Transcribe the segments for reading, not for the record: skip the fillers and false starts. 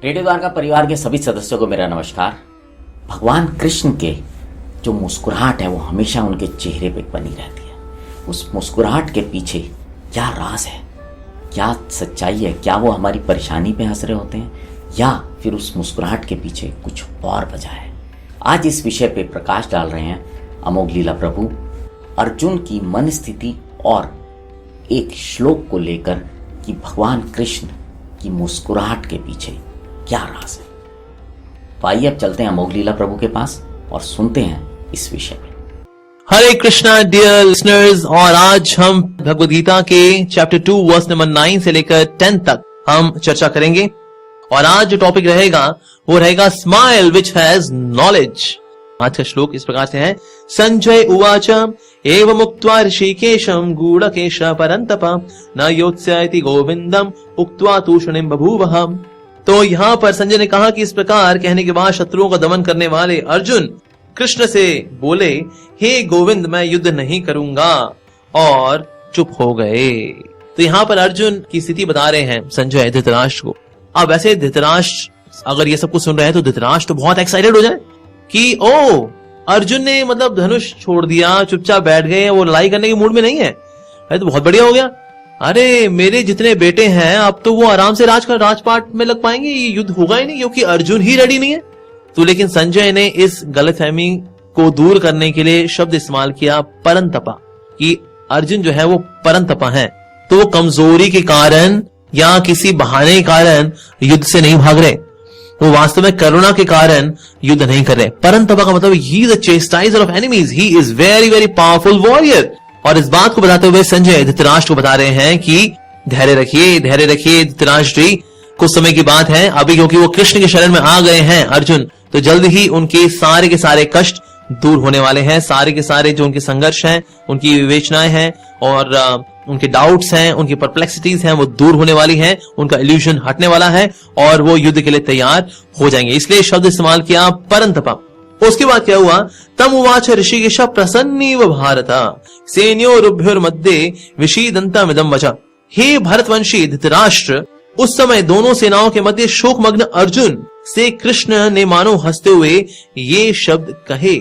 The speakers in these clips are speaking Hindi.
रेडियो द्वारका परिवार के सभी सदस्यों को मेरा नमस्कार। भगवान कृष्ण के जो मुस्कुराहट है वो हमेशा उनके चेहरे पे बनी रहती है। उस मुस्कुराहट के पीछे क्या राज है, क्या सच्चाई है? क्या वो हमारी परेशानी पे हंस रहे होते हैं या फिर उस मुस्कुराहट के पीछे कुछ और वजह है? आज इस विषय पे प्रकाश डाल रहे हैं अमोघ लीला प्रभु अर्जुन की मन स्थिति और एक श्लोक को लेकर कि भगवान कृष्ण की मुस्कुराहट के पीछे क्या राज है। तो आइए अब चलते हैं अमोघ लीला प्रभु के पास और सुनते हैं इस विषय में। हरे कृष्णा डियर लिसनर्स, और आज हम भगवद गीता के चैप्टर 2 वर्स नंबर 9 से लेकर 10 तक हम चर्चा करेंगे। और आज जो टॉपिक रहेगा वो रहेगा स्माइल विच हैज नॉलेज। आज का श्लोक इस प्रकार से है, संजय उवाच एवं उक्त्वा ऋषिकेशं गूढ़केश परन्तप न योत्स्यति गोविंदम उक्त्वा तूष्णीं बभूवः। तो यहाँ पर संजय ने कहा कि इस प्रकार कहने के बाद शत्रुओं का दमन करने वाले अर्जुन कृष्ण से बोले, हे गोविंद मैं युद्ध नहीं करूंगा, और चुप हो गए। तो यहाँ पर अर्जुन की स्थिति बता रहे हैं संजय धृतराष्ट्र को। अब वैसे धृतराष्ट्र अगर ये सब कुछ सुन रहे हैं तो धृतराष्ट्र तो बहुत एक्साइटेड हो जाए कि ओ अर्जुन ने मतलब धनुष छोड़ दिया, चुपचाप बैठ गए, वो लड़ाई करने के मूड में नहीं है। अरे तो बहुत बढ़िया हो गया, अरे मेरे जितने बेटे हैं अब तो वो आराम से राजपाट में लग पाएंगे, ये युद्ध होगा ही नहीं क्योंकि अर्जुन ही रेडी नहीं है। तो लेकिन संजय ने इस गलतफहमी को दूर करने के लिए शब्द इस्तेमाल किया परंतपा, कि अर्जुन जो है वो परंतपा है, तो वो कमजोरी के कारण या किसी बहाने के कारण युद्ध से नहीं भाग रहे, वो वास्तव में करुणा के कारण युद्ध नहीं कर रहे। परंतपा का मतलब he is the chastiser of enemies, he is very very powerful warrior. और इस बात को बताते हुए संजय धृतराष्ट्र को बता रहे हैं कि धैर्य रखिए धृतराष्ट्र जी, कुछ समय की बात है अभी, क्योंकि वो कृष्ण के शरण में आ गए हैं अर्जुन, तो जल्द ही उनके सारे के सारे कष्ट दूर होने वाले हैं। सारे के सारे जो उनके संघर्ष हैं, उनकी विवेचनाएं हैं और उनके डाउट्स हैं, उनकी परप्लेक्सिटीज हैं, वो दूर होने वाली हैं, उनका इल्यूजन हटने वाला है और वो युद्ध के लिए तैयार हो जाएंगे। इसलिए शब्द इस्तेमाल किया परंतपा। उसके बाद क्या हुआ, तम उवाच ऋषिकेश प्रसन्नीव भारत सैन्यो रुभ्योर्मध्ये विषीदन्तमिदं वच। हे भरतवंशी धृतराष्ट्र, उस समय दोनों सेनाओं के मध्य शोकमग्न अर्जुन से कृष्ण ने मानो हंसते हुए ये शब्द कहे।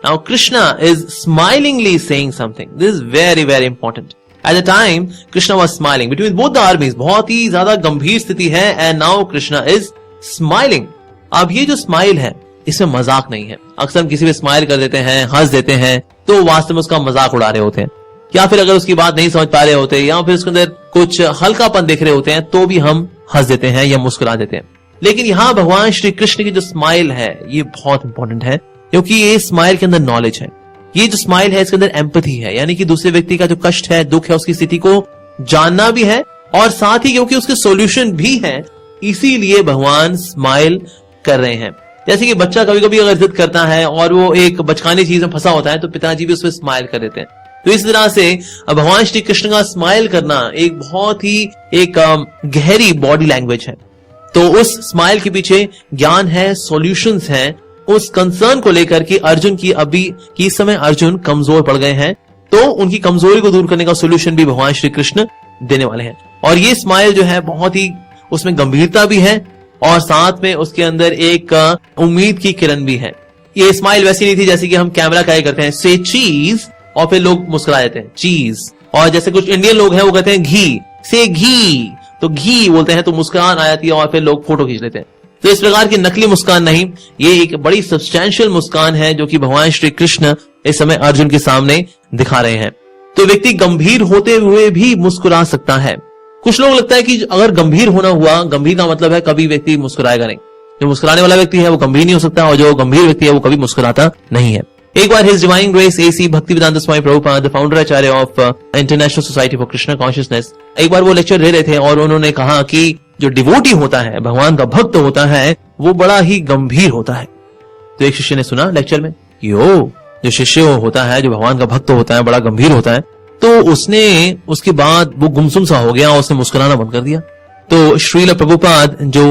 Now Krishna is smilingly saying something. This is very very important. At the time Krishna was smiling between both the armies. बहुत ही ज्यादा गंभीर स्थिति है and now Krishna is smiling. अब ये जो स्माइल है इसमें मजाक नहीं है। अक्सर हम किसी भी स्माइल कर देते हैं, हंस देते हैं, तो वास्तव में उसका मजाक उड़ा रहे होते हैं, या फिर अगर उसकी बात नहीं समझ पा रहे होते या फिर उसके अंदर कुछ हल्कापन देख रहे होते हैं तो भी हम हंस देते हैं या मुस्कुरा देते हैं। लेकिन यहाँ भगवान श्री कृष्ण की जो स्माइल है ये बहुत इंपॉर्टेंट है, क्योंकि ये स्माइल के अंदर नॉलेज है। ये जो स्माइल है इसके अंदर एम्पैथी है, यानी कि दूसरे व्यक्ति का जो कष्ट है, दुख है, उसकी स्थिति को जानना भी है और साथ ही क्योंकि उसके सॉल्यूशन भी है, इसीलिए भगवान स्माइल कर रहे हैं। जैसे कि बच्चा कभी कभी अगर जिद करता है और वो एक बचकानी चीज में फंसा होता है तो पिताजी भी उस पर स्माइल कर देते हैं। तो इस तरह से भगवान श्री कृष्ण का स्माइल करना एक बहुत ही एक गहरी बॉडी लैंग्वेज है। तो उस स्माइल के पीछे ज्ञान है, सॉल्यूशंस हैं, उस कंसर्न को लेकर कि अर्जुन की अभी कि इस समय अर्जुन कमजोर पड़ गए हैं, तो उनकी कमजोरी को दूर करने का सॉल्यूशन भी भगवान श्री कृष्ण देने वाले हैं। और ये स्माइल जो है बहुत ही उसमें गंभीरता भी है और साथ में उसके अंदर एक उम्मीद की किरण भी है। ये स्माइल वैसी नहीं थी जैसे कि हम कैमरा क्या करते हैं से चीज और फिर लोग मुस्कुरा देते हैं चीज, और जैसे कुछ इंडियन लोग हैं वो कहते हैं घी से घी, तो घी बोलते हैं तो मुस्कान आ जाती है और फिर लोग फोटो खींच लेते हैं। तो इस प्रकार की नकली मुस्कान नहीं, ये एक बड़ी सब्सटैंशियल मुस्कान है जो कि भगवान श्री कृष्ण इस समय अर्जुन के सामने दिखा रहे हैं। तो व्यक्ति गंभीर होते हुए भी मुस्कुरा सकता है। कुछ लोग लगता है कि अगर गंभीर होना हुआ, गंभीर का मतलब है कभी व्यक्ति मुस्कुराएगा नहीं, जो मुस्कुराने वाला व्यक्ति है वो गंभीर नहीं हो सकता और जो गंभीर व्यक्ति है वो कभी मुस्कुराता नहीं है। एक बार his divine grace A C Bhaktivedanta Swami Prabhupada, the founder acharya of International Society for Krishna Consciousness, एक बार वो लेक्चर दे रहे थे और उन्होंने कहा कि जो डिवोटी होता है, भगवान का भक्त होता है, वो बड़ा ही गंभीर होता है। तो एक शिष्य ने सुना लेक्चर में, जो शिष्य होता है, जो भगवान का भक्त होता है, बड़ा गंभीर होता है, तो उसने उसके बाद वो गुमसुम सा हो गया और उसने मुस्कुराना बंद कर दिया। तो श्रील प्रभुपाद जो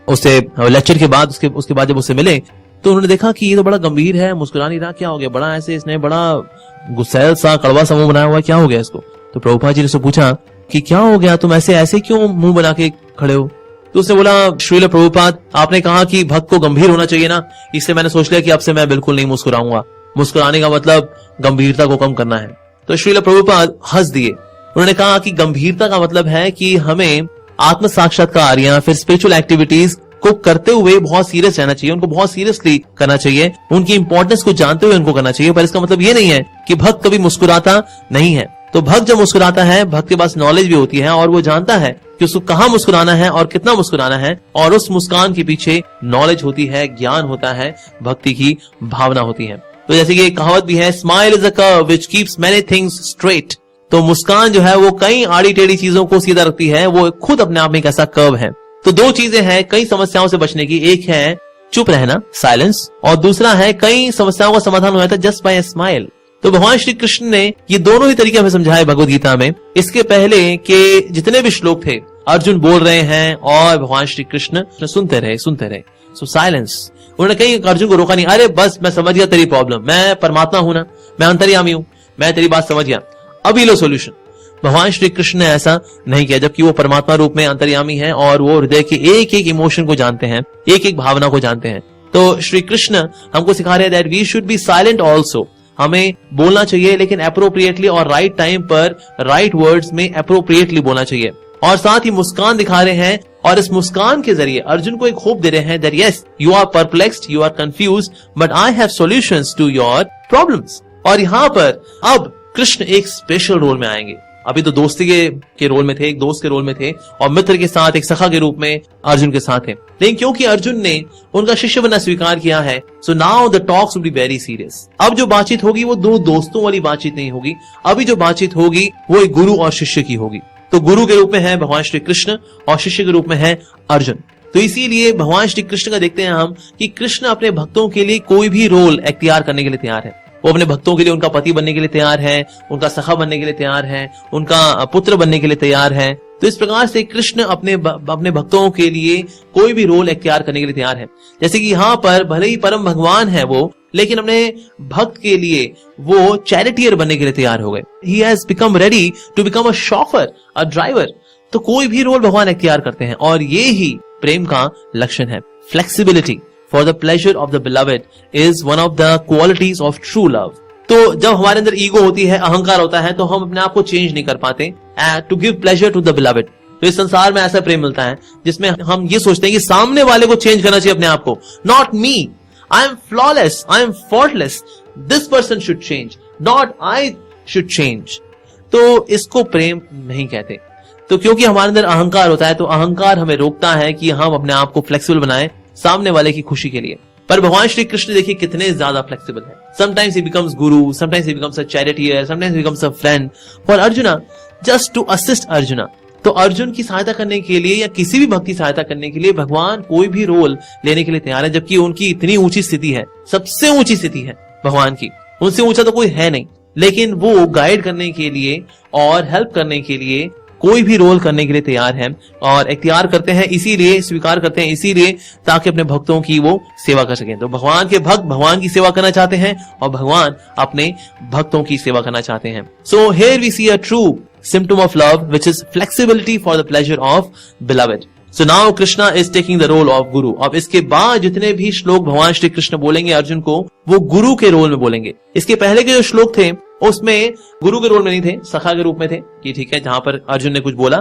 उससे लेक्चर के बाद उसके बाद जब उससे मिले तो उन्होंने देखा कि ये तो बड़ा गंभीर है, मुस्कुरा नहीं रहा, क्या हो गया, बड़ा ऐसे इसने बड़ा गुस्सैल सा कड़वा सा मुंह बनाया हुआ है, क्या हो गया इसको। तो प्रभुपाद जी ने उससे पूछा कि क्या हो गया, तुम ऐसे क्यों मुंह बना के खड़े हो। तो उसने बोला, श्रील प्रभुपाद, आपने कहा कि भक्त को गंभीर होना चाहिए ना, इसलिए मैंने सोच लिया कि अब से मैं बिल्कुल नहीं मुस्कुराऊंगा। मुस्कुराने का मतलब गंभीरता को कम करना है। तो श्रील प्रभुपाद हंस दिए। उन्होंने कहा कि गंभीरता का मतलब है कि हमें आत्म साक्षात्कार या फिर स्पिरिचुअल एक्टिविटीज को करते हुए बहुत सीरियस रहना चाहिए, उनको बहुत सीरियसली करना चाहिए, उनकी इंपॉर्टेंस को जानते हुए उनको करना चाहिए। पर इसका मतलब ये नहीं है कि भक्त कभी मुस्कुराता नहीं है। तो भक्त जब मुस्कुराता है, भक्त के पास नॉलेज भी होती है और वो जानता है कि उसको कहाँ मुस्कुराना है और कितना मुस्कुराना है, और उस मुस्कान के पीछे नॉलेज होती है, ज्ञान होता है, भक्ति की भावना होती है। तो जैसे कि एक कहावत भी है, smile is a curve which keeps many things straight. तो मुस्कान जो है वो कई आड़ी टेढ़ी चीजों को सीधा रखती है, वो खुद अपने आप में एक ऐसा कर्व है। तो दो चीजें हैं कई समस्याओं से बचने की, एक है चुप रहना, साइलेंस, और दूसरा है कई समस्याओं का समाधान हो जाता है जस्ट बाय अ स्माइल। तो भगवान श्री कृष्ण ने ये दोनों ही तरीके हमें समझाए भगवद गीता में। इसके पहले के जितने भी श्लोक थे, अर्जुन बोल रहे हैं और भगवान श्री कृष्ण सुनते रहे। सो साइलेंस। उन्होंने कहीं अर्जुन को रोका नहीं, अरे बस मैं समझ गया तेरी प्रॉब्लम, मैं परमात्मा हूं ना, मैं अंतर्यामी हूं, मैं तेरी बात समझ गया, अभी लो सॉल्यूशन। भगवान श्री कृष्ण ने ऐसा नहीं किया, जबकि वो परमात्मा रूप में अंतर्यामी है और वो हृदय के एक एक इमोशन को जानते हैं, एक एक भावना को जानते हैं। तो श्री कृष्ण हमको सिखा रहे हैं that we should be silent also. हमें बोलना चाहिए लेकिन अप्रोप्रिएटली और राइट टाइम पर राइट वर्ड्स में अप्रोप्रिएटली बोलना चाहिए। और साथ ही मुस्कान दिखा रहे हैं और इस मुस्कान के जरिए अर्जुन को एक होप दे रहे हैं that yes you are perplexed, you are confused, but I have solutions to your problems. और यहाँ पर अब कृष्ण एक स्पेशल रोल में आएंगे। अभी तो दोस्ती के रोल में थे, एक दोस्त के रोल में थे, और मित्र के साथ, एक सखा के रूप में अर्जुन के साथ थे। लेकिन क्योंकि अर्जुन ने उनका शिष्य बनना स्वीकार किया है, so now the talks will be very serious. अब जो बातचीत होगी वो दो दोस्तों वाली बातचीत नहीं होगी, अभी जो बातचीत होगी वो एक गुरु और शिष्य की होगी। तो गुरु के रूप में है भगवान श्री कृष्ण और शिष्य के रूप में है अर्जुन। तो इसीलिए भगवान श्री कृष्ण का देखते हैं हम कि कृष्ण अपने भक्तों के लिए कोई भी रोल इख्तियार करने के लिए तैयार है। वो अपने भक्तों के लिए उनका पति बनने के लिए तैयार है, उनका सखा बनने के लिए तैयार है, उनका पुत्र बनने के लिए तैयार है। तो इस प्रकार से कृष्ण अपने भक्तों के लिए कोई भी रोल इख्तियार करने के लिए तैयार है। जैसे कि यहाँ पर भले ही परम भगवान है वो, लेकिन अपने भक्त के लिए वो चैरिटियर बनने के लिए तैयार हो गए। He has become ready to become a chauffeur, a driver. तो कोई भी रोल भगवान इख्तियार करते हैं और ये ही प्रेम का लक्षण है। Flexibility for the pleasure of the beloved is one of the qualities of true love. तो जब हमारे अंदर ईगो होती है, अहंकार होता है, तो हम अपने आप को चेंज नहीं कर पाते to give pleasure to the beloved। तो इस संसार में ऐसा प्रेम मिलता है जिसमें हम ये सोचते हैं कि सामने वाले को चेंज करना चाहिए अपने आप को। Not me, I am flawless, I am faultless, this person should change, not I should change। तो इसको प्रेम नहीं कहते। तो क्योंकि हमारे अंदर अहंकार होता है, तो अहंकार हमें रोकता है कि हम अपने आप को फ्लेक्सिबल बनाएं सामने वाले की खुशी के लिए। पर भगवान श्री कृष्ण देखिए कितने ज्यादा फ्लेक्सिबल है। Sometimes he becomes guru, sometimes he becomes a charioteer, sometimes he becomes a friend for Arjuna, just to assist Arjuna. तो अर्जुन की सहायता करने के लिए या किसी भी भक्त की सहायता करने के लिए भगवान कोई भी रोल लेने के लिए तैयार है, जबकि उनकी इतनी ऊंची स्थिति है, सबसे ऊंची स्थिति है भगवान की, उनसे ऊंचा तो कोई है नहीं, लेकिन वो गाइड करने के लिए और हेल्प करने के लिए कोई भी रोल करने के लिए तैयार है और इख्तियार करते हैं, इसीलिए स्वीकार करते हैं, इसीलिए ताकि अपने भक्तों की वो सेवा कर सकें। तो भगवान के भक्त भगवान की सेवा करना चाहते हैं और भगवान अपने भक्तों की सेवा करना चाहते हैं। So here we see a true symptom of love, which is flexibility for the pleasure of beloved. So now Krishna is taking the role of guru. अब इसके बाद जितने भी श्लोक भगवान श्री कृष्ण बोलेंगे अर्जुन को, वो गुरु के रोल में बोलेंगे। इसके पहले के जो श्लोक थे उसमें गुरु के रोल में नहीं थे, सखा के रूप में थे कि ठीक है, जहां पर अर्जुन ने कुछ बोला,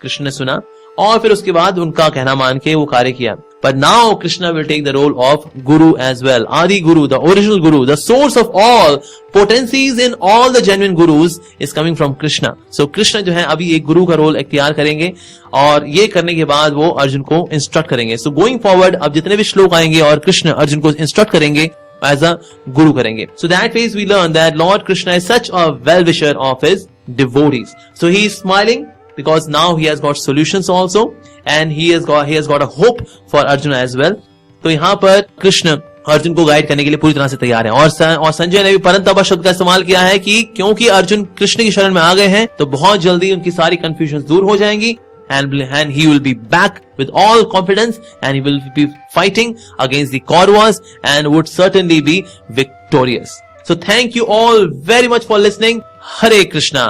कृष्ण ने सुना और फिर उसके बाद उनका कहना मान के वो कार्य किया। But now Krishna will take the role of Guru as well. Adi Guru, the original Guru, the source of all potencies in all the genuine Gurus is coming from Krishna. So Krishna जो है अभी एक गुरु का रोल इख्तियार करेंगे और ये करने के बाद वो अर्जुन को इंस्ट्रक्ट करेंगे। So going forward अब जितने भी श्लोक आएंगे और कृष्ण अर्जुन को इंस्ट्रक्ट करेंगे as a guru करेंगे। So that ways we learn that Lord Krishna is such a well-wisher of his devotees. So he is smiling because now he has got solutions also and he has got a hope for Arjuna as well. तो यहाँ पर कृष्ण अर्जुन को गाइड करने के लिए पूरी तरह से तैयार है। और संजय ने भी परंतपा शब्द का इस्तेमाल किया है कि क्योंकि अर्जुन कृष्ण की शरण में आ गए हैं तो बहुत जल्दी उनकी सारी कंफ्यूजन दूर हो जाएंगी and he will be back with all confidence and he will be fighting against the Kauravas and would certainly be victorious. So thank you all very much for listening. Hare Krishna.